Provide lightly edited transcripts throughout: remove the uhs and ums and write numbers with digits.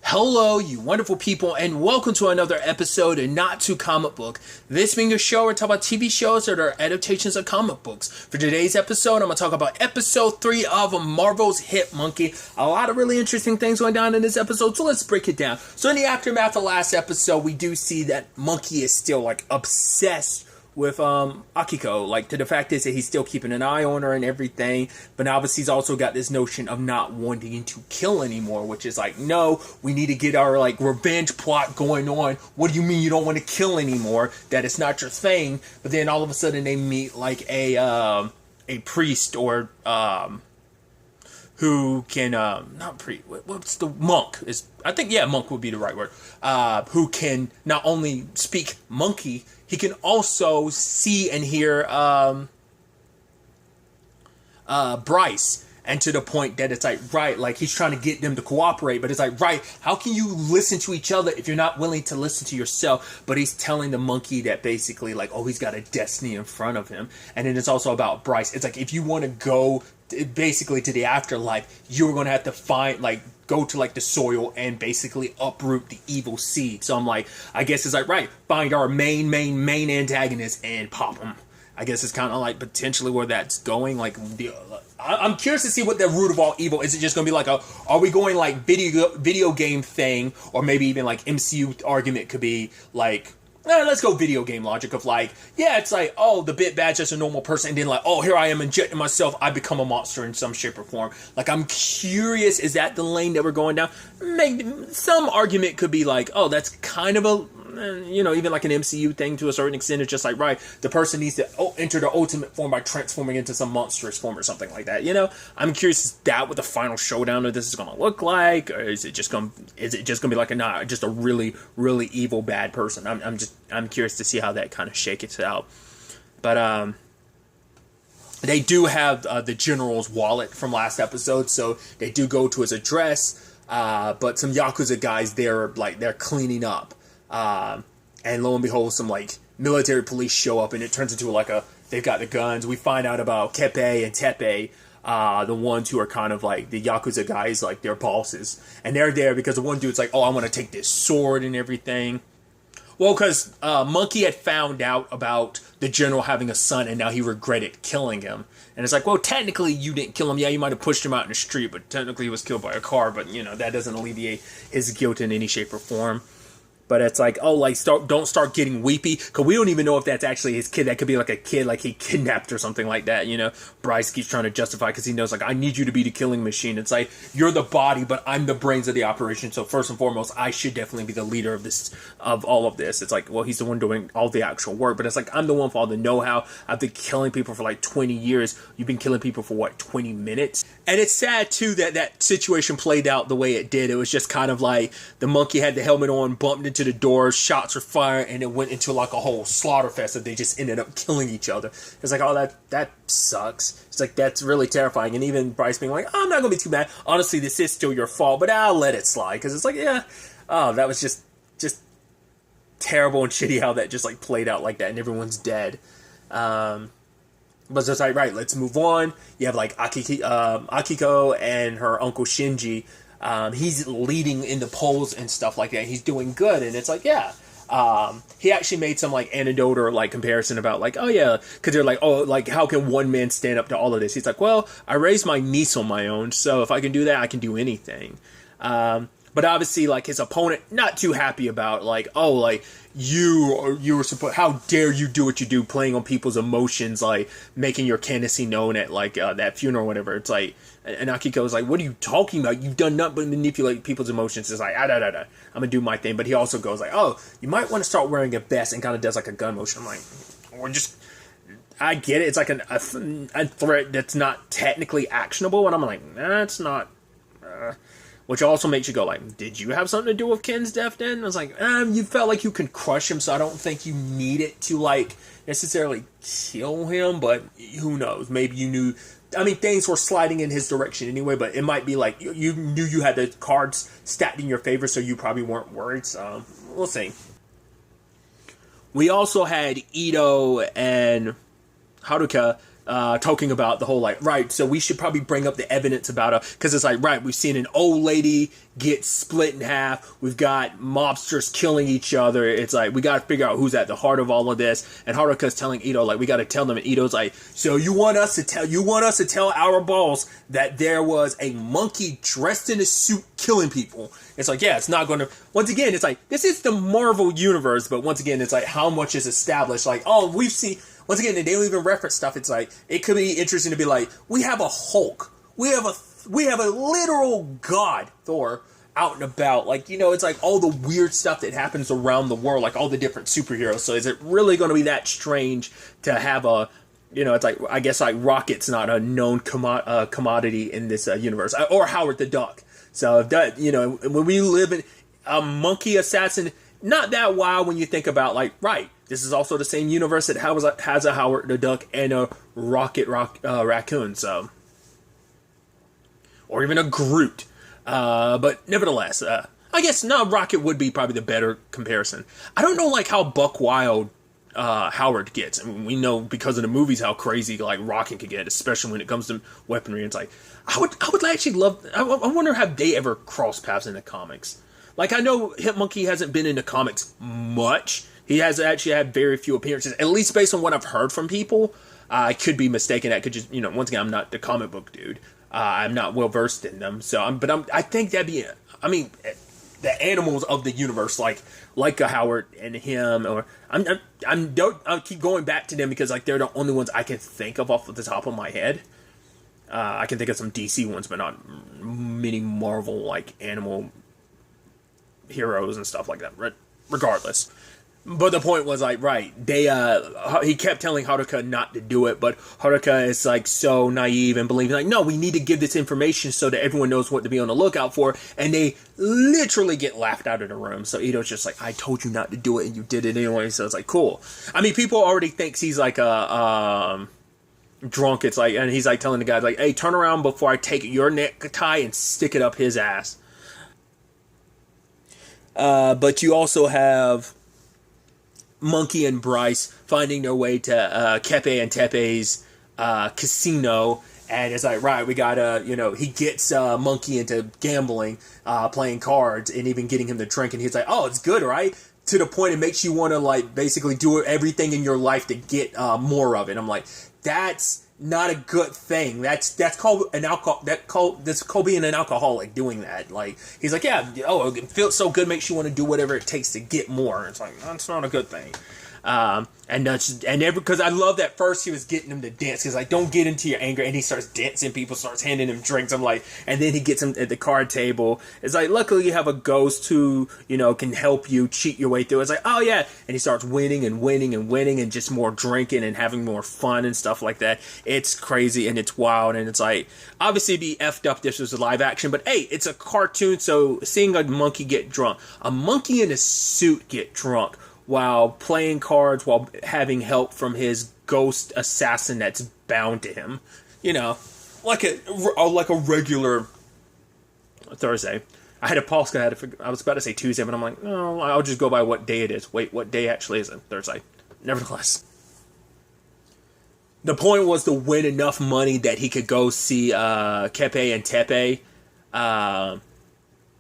Hello, you wonderful people, and welcome to another episode of Not Too Comic Book. This being a show where I talk about TV shows that are adaptations of comic books. For today's episode, I'm going to talk about episode 3 of Marvel's Hit Monkey. A lot of really interesting things going down in this episode, so let's break it down. So in the aftermath of last episode, we do see that Monkey is still, obsessed with Akiko. To the fact is that he's still keeping an eye on her and everything, but obviously he's also got this notion of not wanting to kill anymore, which is no, we need to get our revenge plot going on. What do you mean you don't want to kill anymore? That it's not your thing. But then all of a sudden they meet a priest or who can not priest, what's the monk is, I think, yeah, monk would be the right word, who can not only speak monkey, he can also see and hear Bryce. And to the point that it's he's trying to get them to cooperate, but it's how can you listen to each other if you're not willing to listen to yourself? But he's telling the monkey that basically he's got a destiny in front of him. And then it's also about Bryce. It's if you want to go basically to the afterlife, you're going to have to find go to the soil and basically uproot the evil seed. So I'm I guess it's find our main antagonist and pop him. I guess it's kind of potentially where that's going. I'm curious to see what the root of all evil is. It just going to be are we going video game thing, or maybe even MCU argument could be let's go video game logic of it's the Bit Bad's just a normal person, and then here I am injecting myself, I become a monster in some shape or form. I'm curious, is that the lane that we're going down? Maybe some argument could be that's kind of a even an MCU thing to a certain extent. It's just the person needs to enter the ultimate form by transforming into some monstrous form or something like that. I'm curious, is that what the final showdown of this is going to look like, or is it just going to be just a really, really evil bad person? I'm curious to see how that kind of shakes out. But they do have the general's wallet from last episode, so they do go to his address. But some Yakuza guys there, they're cleaning up. And lo and behold, some military police show up, and it turns into they've got the guns. We find out about Keppe and Teppe, the ones who are kind of the Yakuza guys, their bosses. And they're there because the one dude's I want to take this sword and everything. Well, because Monkey had found out about the general having a son, and now he regretted killing him. And it's well, technically you didn't kill him. Yeah, you might have pushed him out in the street, but technically he was killed by a car. But, that doesn't alleviate his guilt in any shape or form. But it's don't start getting weepy, because we don't even know if that's actually his kid. That could be a kid he kidnapped or something like that. Bryce keeps trying to justify because he knows I need you to be the killing machine. It's you're the body, but I'm the brains of the operation. So first and foremost, I should definitely be the leader of all of this. It's well, he's the one doing all the actual work, but it's I'm the one for all the know-how. I've been killing people for 20 years. You've been killing people for 20 minutes? And it's sad too that situation played out the way it did. It was just kind of the monkey had the helmet on, bumped into the door, shots were fired, and it went into a whole slaughter fest that they just ended up killing each other. It's oh, that sucks. It's that's really terrifying. And even Bryce being I'm not gonna be too bad. Honestly, this is still your fault, but I'll let it slide, because it's yeah, oh, that was just terrible and shitty how that just played out like that, and everyone's dead. But it's right, let's move on. You have Akiko and her uncle Shinji. He's leading in the polls and stuff like that. He's doing good, and it's yeah. He actually made some anecdote or comparison about oh yeah, because they're how can one man stand up to all of this? He's well, I raised my niece on my own, so if I can do that, I can do anything. But obviously, his opponent not too happy about you were supposed, how dare you do what you do, playing on people's emotions, making your candidacy known at that funeral or whatever. It's and Akiko's what are you talking about? You've done nothing but manipulate people's emotions. It's I'm gonna do my thing. But he also goes oh, you might want to start wearing a vest, and kind of does a gun motion. I'm or just, I get it. It's a threat that's not technically actionable, and I'm nah, it's not. Which also makes you go did you have something to do with Ken's death then? I was you felt you could crush him, so I don't think you need it to necessarily kill him, but who knows? Maybe you knew, things were sliding in his direction anyway, but it might be you knew you had the cards stacked in your favor, so you probably weren't worried, so we'll see. We also had Ito and Haruka talking about the whole, like, right, so we should probably bring up the evidence about her, because it's like, right, we've seen an old lady get split in half, we've got mobsters killing each other, it's like, we gotta figure out who's at the heart of all of this, and Haruka's telling Ito, like, we gotta tell them, and Ito's like, so you want us to tell our boss that there was a monkey dressed in a suit killing people? It's like, yeah, it's not gonna, once again, it's like, this is the Marvel universe, but once again, it's like, how much is established, like, oh, we've seen, once again, they don't even reference stuff. It's like, it could be interesting to be like, we have a Hulk. We have a literal god, Thor, out and about. Like, you know, it's like all the weird stuff that happens around the world, like all the different superheroes. So is it really going to be that strange to have a, you know, it's like, I guess like Rocket's not a known commodity in this universe. Or Howard the Duck. So, if that, you know, when we live in a monkey assassin, not that wild when you think about, like, right, this is also the same universe that has a Howard the Duck and a raccoon, so. Or even a Groot. But nevertheless, I guess, no, Rocket would be probably the better comparison. I don't know, like, how buck wild Howard gets. I mean, we know because of the movies how crazy, like, Rocket could get, especially when it comes to weaponry. It's like, I would actually love, I wonder have they ever crossed paths in the comics. Like, I know Hitmonkey hasn't been in the comics much. He has actually had very few appearances, at least based on what I've heard from people. I could be mistaken. I could just, you know, once again, I'm not the comic book dude. I'm not well versed in them. So, I think that'd be, I mean, the animals of the universe, like a Howard and him, or I'll keep going back to them because, like, they're the only ones I can think of off the top of my head. I can think of some DC ones, but not many Marvel, like, animal heroes and stuff like that, regardless. But the point was, like, right, they, he kept telling Haruka not to do it, but Haruka is, like, so naive and believing, like, no, we need to give this information so that everyone knows what to be on the lookout for, and they literally get laughed out of the room. So Ito's just like, I told you not to do it, and you did it anyway, so it's like, cool. I mean, people already thinks he's, like, a, drunk. It's like, and he's, like, telling the guys, like, hey, turn around before I take your necktie and stick it up his ass. But you also have Monkey and Bryce finding their way to Kepe and Tepe's casino, and it's like, right, we gotta, you know, he gets Monkey into gambling, playing cards, and even getting him to drink, and he's like, oh, it's good, right? To the point it makes you want to, like, basically do everything in your life to get more of it. I'm like, that's not a good thing. That's called an alcohol. That's called being an alcoholic. Doing that, like, he's like, yeah, oh, it feels so good, makes you want to do whatever it takes to get more. It's like, that's not a good thing. Because I love that first he was getting him to dance. He's like, don't get into your anger, and he starts dancing. People starts handing him drinks. I'm like, and then he gets him at the card table. It's like, luckily you have a ghost who, you know, can help you cheat your way through. It's like, oh yeah, and he starts winning and winning and winning, and just more drinking and having more fun and stuff like that. It's crazy and it's wild, and it's like, obviously it'd be effed up if this was a live action, but hey, it's a cartoon, so seeing a monkey get drunk, a monkey in a suit get drunk, while playing cards, while having help from his ghost assassin that's bound to him. You know, like a regular Thursday. I had a pause, I was about to say Tuesday, but I'm like, no, I'll just go by what day it is. Wait, what day actually is it? Thursday. Nevertheless. The point was to win enough money that he could go see Kepe and Tepe.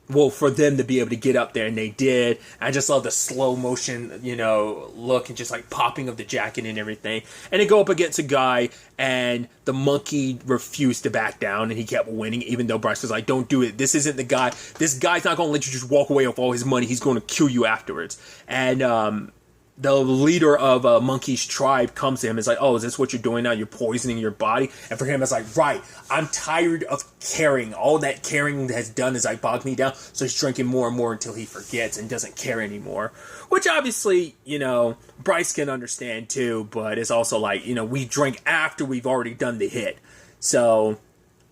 Well, for them to be able to get up there, and they did. I just love the slow motion, you know, look, and just like popping of the jacket and everything. And they go up against a guy, and the monkey refused to back down, and he kept winning, even though Bryce was like, don't do it. This isn't the guy. This guy's not going to let you just walk away with all his money. He's going to kill you afterwards. And, the leader of Monkey's tribe comes to him and is like, oh, is this what you're doing now? You're poisoning your body? And for him, it's like, right, I'm tired of caring. All that caring has done is like bogged me down. So he's drinking more and more until he forgets and doesn't care anymore. Which obviously, you know, Bryce can understand too, but it's also like, you know, we drink after we've already done the hit. So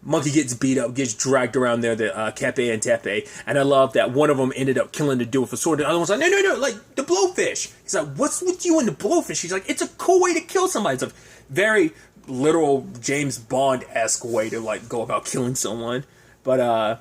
Monkey gets beat up, gets dragged around there, the Kepe and Tepe, and I love that one of them ended up killing the dude with a sword. The other one's like, no, like, the blowfish. He's like, what's with you and the blowfish? He's like, it's a cool way to kill somebody. It's a very literal James Bond-esque way to, like, go about killing someone. But,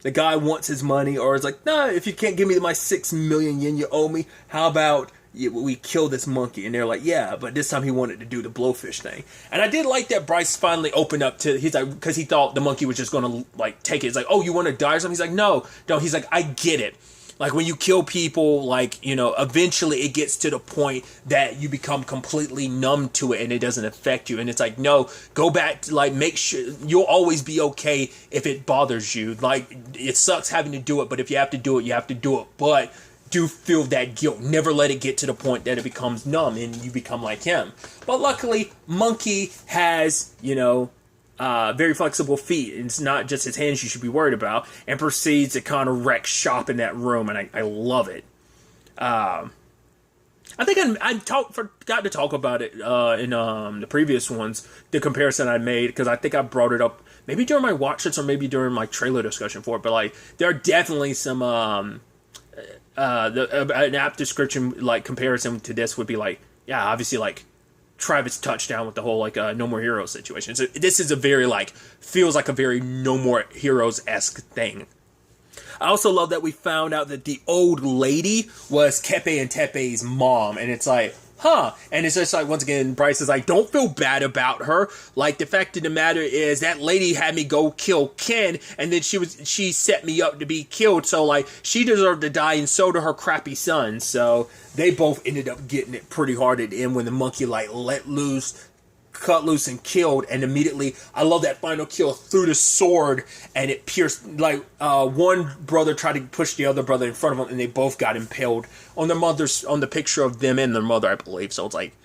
the guy wants his money, or is like, nah, if you can't give me my 6 million yen you owe me, how about we killed this monkey. And they're like, yeah, but this time he wanted to do the blowfish thing. And I did like that Bryce finally opened up to, he's like, because he thought the monkey was just going to like take it. It's like, oh, you want to die or something? He's like, no. He's like, I get it. Like when you kill people, like, you know, eventually it gets to the point that you become completely numb to it and it doesn't affect you. And it's like, no, go back to like, make sure you'll always be okay if it bothers you. Like it sucks having to do it, but if you have to do it, you have to do it. But do feel that guilt. Never let it get to the point that it becomes numb and you become like him. But luckily, Monkey has, you know, very flexible feet. It's not just his hands you should be worried about, and proceeds to kind of wreck shop in that room, and I love it. I think I forgot to talk about it in the previous ones, the comparison I made, because I think I brought it up maybe during my watch list or maybe during my trailer discussion for it, but like there are definitely some an app description like comparison to this would be like, yeah, obviously like Travis touchdown with the whole like No More Heroes situation. So this is a very like feels like a very No More Heroes-esque thing. I also love that we found out that the old lady was Kepe and Tepe's mom, and it's like, huh. And it's just like, once again, Bryce is like, don't feel bad about her. Like, the fact of the matter is that lady had me go kill Ken, and then she set me up to be killed. So, like, she deserved to die, and so did her crappy son. So, they both ended up getting it pretty hard at the end when the monkey, like, cut loose and killed, and immediately I love that final kill through the sword, and it pierced, like, one brother tried to push the other brother in front of him, and they both got impaled on the picture of them and their mother, I believe. So it's like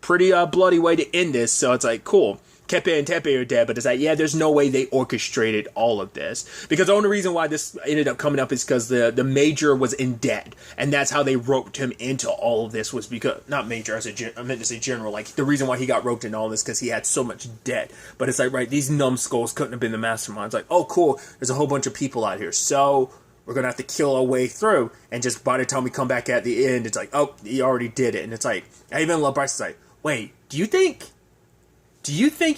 pretty bloody way to end this. So it's like, cool, Kepe and Tepe are dead, but it's like, yeah, there's no way they orchestrated all of this, because the only reason why this ended up coming up is because the Major was in debt, and that's how they roped him into all of this, was because, not Major, I meant to say General, like, the reason why he got roped into all this, because he had so much debt. But it's like, right, these numbskulls couldn't have been the masterminds. Like, oh, cool, there's a whole bunch of people out here, so we're gonna have to kill our way through, and just by the time we come back at the end, it's like, oh, he already did it. And it's like, I even love Bryce, like, wait, do you think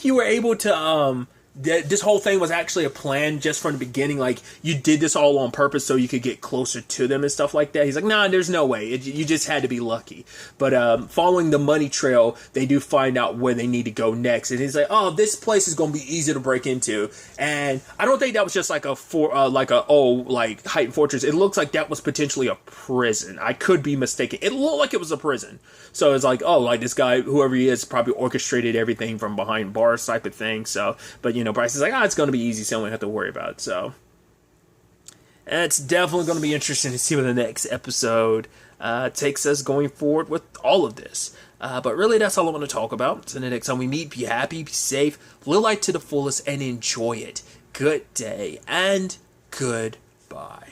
you were able to, that this whole thing was actually a plan just from the beginning? Like, you did this all on purpose so you could get closer to them and stuff like that? He's like, nah, there's no way. You just had to be lucky. But following the money trail, they do find out where they need to go next. And he's like, oh, this place is going to be easy to break into. And I don't think that was just like Heightened Fortress. It looks like that was potentially a prison. I could be mistaken. It looked like it was a prison. So it's like, oh, like this guy, whoever he is, probably orchestrated everything from behind bars type of thing. So, but you know, Bryce is like, it's going to be easy, so I don't have to worry about it. So, and it's definitely going to be interesting to see where the next episode takes us going forward with all of this. But really, that's all I want to talk about. So the next time we meet, be happy, be safe, live life to the fullest, and enjoy it. Good day, and goodbye.